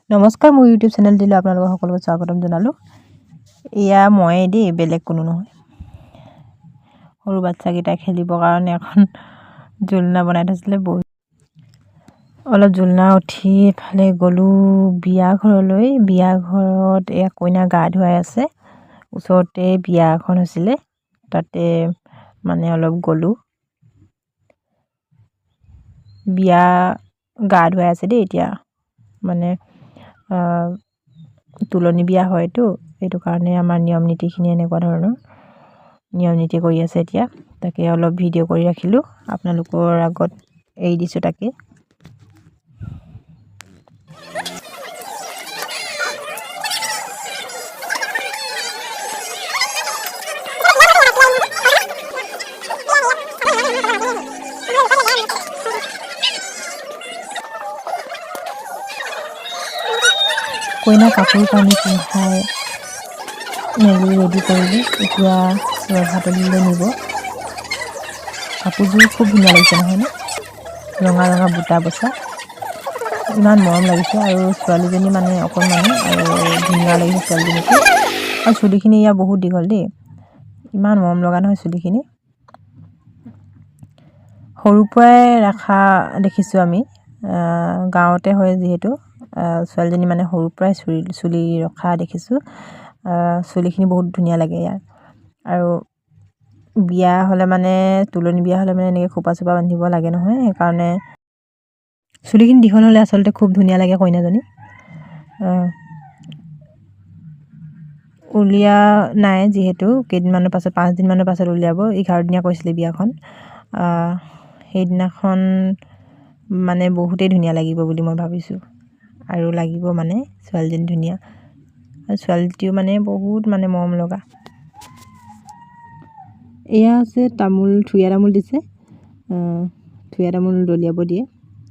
নমস্কাৰ, মোৰ YouTube channel দিলে আপোনালোকক সকলোকে স্বাগতম জনালোঁ। এয়া ময়ে দেই, বেলেগ কোনো নহয়। সৰু বাচ্চাকেইটাই খেলিবৰ কাৰণে এখন জোলনা বনাই থৈছিলে। অলপ জোলনা উঠি এফালে গ'লোঁ বিয়া ঘৰলৈ। বিয়া ঘৰত এয়া কইনা গা ধুৱাই আছে। ওচৰতে বিয়া এখন হৈছিলে, তাতে মানে অলপ গ'লোঁ। বিয়া গা ধুৱাই আছে দেই। এতিয়া মানে তুলনি বিয়া হয়তো, সেইটো কাৰণে আমাৰ নিয়ম নীতিখিনি এনেকুৱা ধৰণৰ নিয়ম নীতি কৰি আছে। এতিয়া তাকে অলপ ভিডিঅ' কৰি ৰাখিলোঁ, আপোনালোকৰ আগত এৰি দিছোঁ। তাকে কইনা কাপোৰ কানি পিন্ধাই মেলি ৰেডি কৰিলোঁ। এতিয়া ৰভাতলিলৈ নিব। কাপোৰযোৰ খুব ধুনীয়া লাগিছে নহয়নে? ৰঙা ৰঙা বুটা বচা, ইমান মৰম লাগিছে। আৰু ছোৱালীজনী মানে অকণমানি আৰু ধুনীয়া লাগিছে ছোৱালীজনীকো। আৰু চুলিখিনি ইয়াৰ বহুত দীঘল দেই, ইমান মৰম লগা নহয় চুলিখিনি। সৰুৰ পৰাই ৰখা দেখিছোঁ আমি, গাঁৱতে হয় যিহেতু। ছোৱালীজনী মানে সৰুৰ পৰাই চুলি ৰখা দেখিছোঁ। চুলিখিনি বহুত ধুনীয়া লাগে ইয়াৰ। আৰু বিয়া হ'লে মানে, তুলনি বিয়া হ'লে মানে এনেকৈ খোপা চোপা বান্ধিব লাগে নহয়, সেইকাৰণে চুলিখিনি দীঘল হ'লে আচলতে খুব ধুনীয়া লাগে কইনাজনী। উলিয়া নাই যিহেতু, কেইদিনমানৰ পাছত 5 দিনমানৰ পাছত উলিয়াব। 11 দিনীয়া কৈছিলে বিয়াখন। সেইদিনাখন মানে বহুতেই ধুনীয়া লাগিব বুলি মই ভাবিছোঁ। আৰু লাগিব মানে ছোৱালীজনী ধুনীয়া, আৰু ছোৱালীটিও মানে বহুত মানে মৰম লগা। এয়া আছে তামোল, থুৰীয়া তামোল দিছে। থুৰীয়া তামোল দলিয়াব দিয়ে।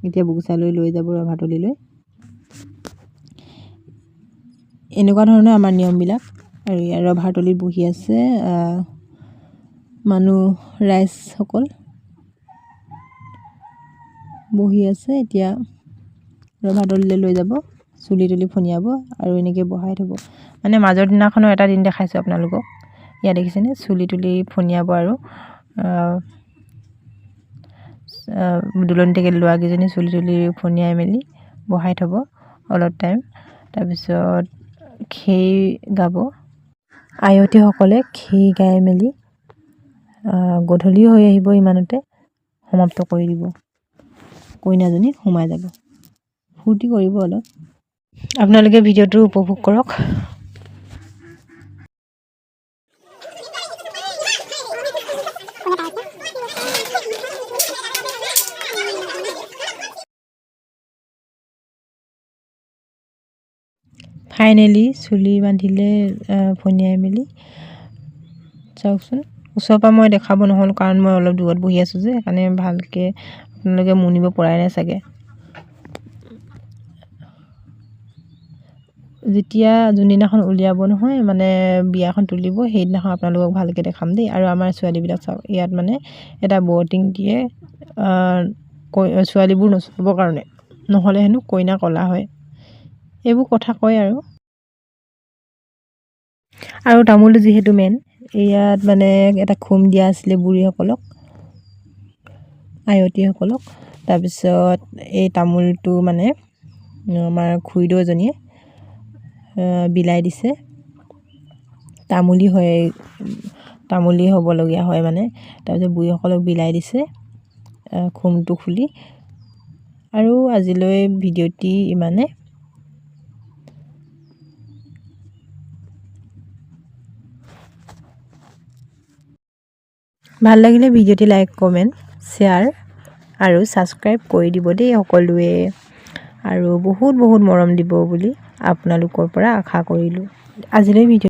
এতিয়া বুকুচালৈ লৈ যাব ৰভাতলিলৈ। এনেকুৱা ধৰণৰ আমাৰ নিয়মবিলাক। আৰু ইয়াৰ ৰভাতলিত বহি আছে মানুহ, ৰাইজসকল বহি আছে। এতিয়া ৰভাতলিলৈ লৈ যাব, চুলি তুলি ফনিয়াব আৰু এনেকৈ বহাই থ'ব। মানে মাজৰ দিনাখনৰ এটা দিন দেখাইছোঁ আপোনালোকক। ইয়াত দেখিছেনে, চুলি তুলি ফনিয়াব আৰু দুলনি টেকেলি ল'ৰাকেইজনী চুলি তুলি ফনিয়াই মেলি বহাই থ'ব অলপ টাইম। তাৰপিছত খেই গাব। আয়তীসকলে খেই গাই মেলি গধূলিও হৈ আহিব, ইমানতে সমাপ্ত কৰি দিব। কইনাজনী সোমাই যাব, ফূৰ্তি কৰিব অলপ। আপোনালোকে ভিডিঅ'টো উপভোগ কৰক। ফাইনেলি চুলি বান্ধিলে ফনিয়াই মেলি। চাওকচোন, ওচৰৰ পৰা মই দেখাব নহ'ল কাৰণ মই অলপ দূৰত বহি আছোঁ যে, সেইকাৰণে ভালকৈ আপোনালোকে মুনিব পৰাই নাই চাগে। যেতিয়া যোনদিনাখন উলিয়াব নহয়, মানে বিয়াখন তুলিব, সেইদিনাখন আপোনালোকক ভালকৈ দেখাম দেই। আৰু আমাৰ ছোৱালীবিলাক চাওক, ইয়াত মানে এটা বটিং দিয়ে ছোৱালীবোৰ নচুবৰ কাৰণে, নহ'লে হেনো কইনা ক'লা হয়, এইবোৰ কথা কয় আৰু তামোলটো যিহেতু মেইন, ইয়াত মানে এটা খুম দিয়া আছিলে বুঢ়ীসকলক, আয়তীসকলক। তাৰপিছত এই তামোলটো মানে আমাৰ খুৰীদৌজনীয়ে বিলাই দিছে। তামুলী হ'বলগীয়া হয় মানে। তাৰপিছত বুঢ়ীসকলক বিলাই দিছে খুমটো খুলি। আৰু আজিলৈ ভিডিঅ'টি ইমানে। ভাল লাগিলে ভিডিঅ'টি লাইক, কমেণ্ট, শ্বেয়াৰ আৰু ছাবস্ক্ৰাইব কৰি দিব দেই সকলোৱে। আৰু বহুত বহুত মৰম দিব বুলি আপোনালোকৰ পৰা আশা কৰিলোঁ। আজিলৈ ভিডিঅ'